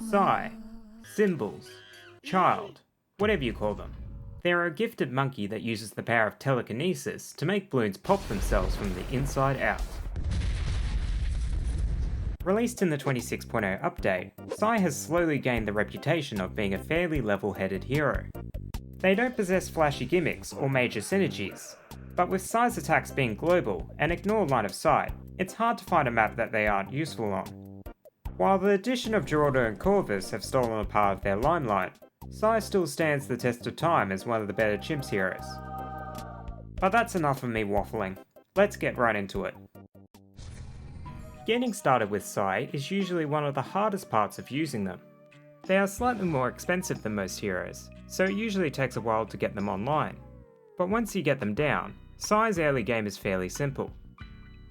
Psy, Symbols, Child, whatever you call them. They're a gifted monkey that uses the power of telekinesis to make balloons pop themselves from the inside out. Released in the 26.0 update, Psy has slowly gained the reputation of being a fairly level-headed hero. They don't possess flashy gimmicks or major synergies, but with Psy's attacks being global and ignore line of sight, it's hard to find a map that they aren't useful on. While the addition of Geraldo and Corvus have stolen a part of their limelight, Psy still stands the test of time as one of the better Chimps heroes. But that's enough of me waffling. Let's get right into it. Getting started with Psy is usually one of the hardest parts of using them. They are slightly more expensive than most heroes, so it usually takes a while to get them online. But once you get them down, Psy's early game is fairly simple.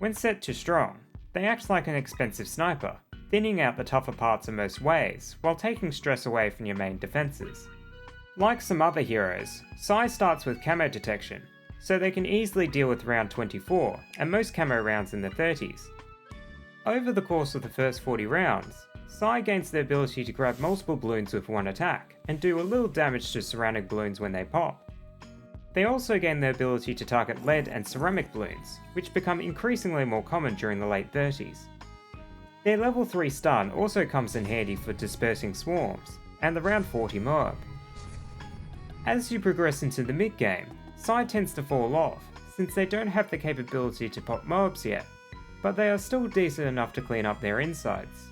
When set to strong, they act like an expensive sniper, thinning out the tougher parts in most ways, while taking stress away from your main defenses. Like some other heroes, Psy starts with camo detection, so they can easily deal with round 24 and most camo rounds in the 30s. Over the course of the first 40 rounds, Psy gains the ability to grab multiple balloons with one attack, and do a little damage to surrounding balloons when they pop. They also gain the ability to target lead and ceramic balloons, which become increasingly more common during the late 30s. Their level 3 stun also comes in handy for dispersing swarms, and the round 40 Moab. As you progress into the mid-game, Psy tends to fall off, since they don't have the capability to pop Moabs yet, but they are still decent enough to clean up their insides.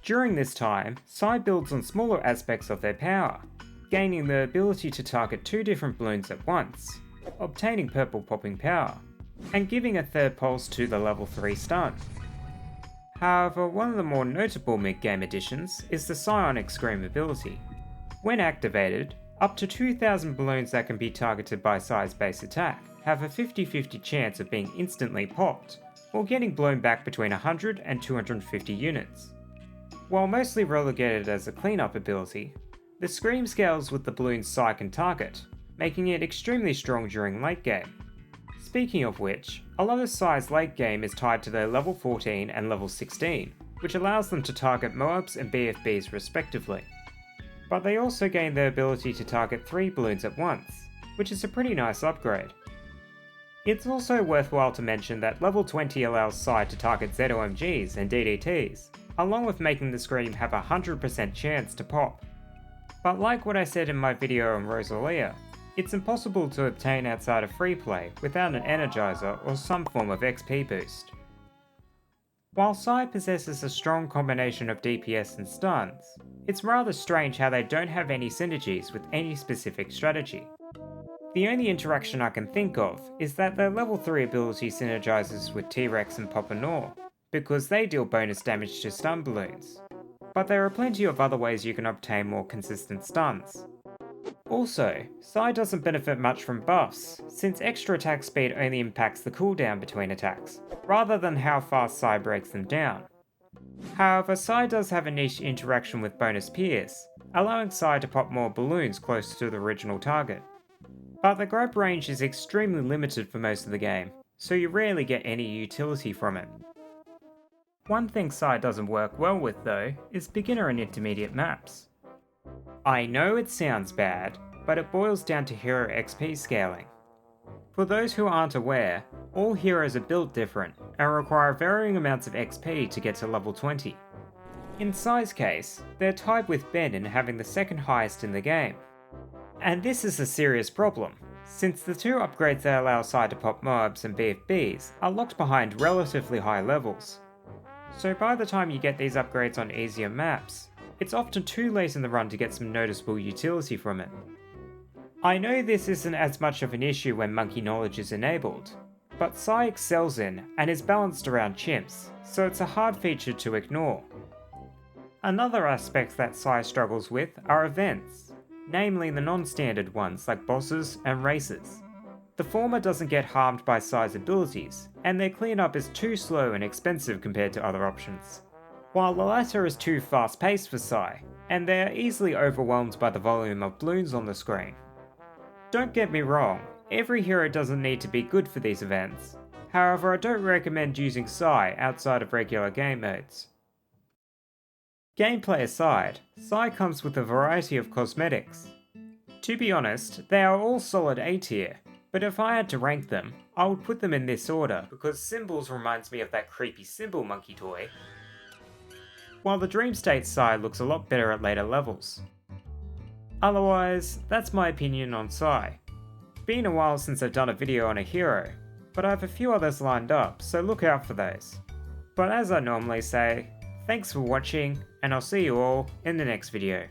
During this time, Psy builds on smaller aspects of their power, gaining the ability to target 2 different balloons at once, obtaining purple popping power, and giving a third pulse to the level 3 stun. However, one of the more notable mid-game additions is the Psionic Scream ability. When activated, up to 2,000 balloons that can be targeted by Psy's base attack have a 50-50 chance of being instantly popped, or getting blown back between 100 and 250 units. While mostly relegated as a cleanup ability, the Scream scales with the balloons Psy can target, making it extremely strong during late game. Speaking of which, a lot of Psy's late game is tied to their level 14 and level 16, which allows them to target Moabs and BFBs respectively. But they also gain the ability to target 3 balloons at once, which is a pretty nice upgrade. It's also worthwhile to mention that level 20 allows Psy to target ZOMGs and DDTs, along with making the Scream have a 100% chance to pop. But like what I said in my video on Rosalia, it's impossible to obtain outside of free play without an Energizer or some form of XP boost. While Psy possesses a strong combination of DPS and stuns, it's rather strange how they don't have any synergies with any specific strategy. The only interaction I can think of is that their level 3 ability synergizes with T-Rex and Papa Nor, because they deal bonus damage to stun balloons. But there are plenty of other ways you can obtain more consistent stuns. Also, Psy doesn't benefit much from buffs, since extra attack speed only impacts the cooldown between attacks, rather than how fast Psy breaks them down. However, Psy does have a niche interaction with bonus Pierce, allowing Psy to pop more balloons closer to the original target. But the grab range is extremely limited for most of the game, so you rarely get any utility from it. One thing Psy doesn't work well with though, is beginner and intermediate maps. I know it sounds bad, but it boils down to hero XP scaling. For those who aren't aware, all heroes are built different, and require varying amounts of XP to get to level 20. In Psy's case, they're tied with Ben in having the second highest in the game. And this is a serious problem, since the 2 upgrades that allow Psy to pop Moabs and BFBs are locked behind relatively high levels. So by the time you get these upgrades on easier maps, it's often too late in the run to get some noticeable utility from it. I know this isn't as much of an issue when Monkey Knowledge is enabled, but Psy excels in and is balanced around Chimps, so it's a hard feature to ignore. Another aspect that Psy struggles with are events, namely the non-standard ones like bosses and races. The former doesn't get harmed by Psy's abilities, and their cleanup is too slow and expensive compared to other options, while the latter is too fast-paced for Psy, and they are easily overwhelmed by the volume of balloons on the screen. Don't get me wrong, every hero doesn't need to be good for these events, however I don't recommend using Psy outside of regular game modes. Gameplay aside, Sai comes with a variety of cosmetics. To be honest, they are all solid A tier, but if I had to rank them, I would put them in this order because Symbols reminds me of that creepy Symbol monkey toy, while the Dream State Sai looks a lot better at later levels. Otherwise, that's my opinion on Sai. Been a while since I've done a video on a hero, but I have a few others lined up, so look out for those. But as I normally say, thanks for watching, and I'll see you all in the next video.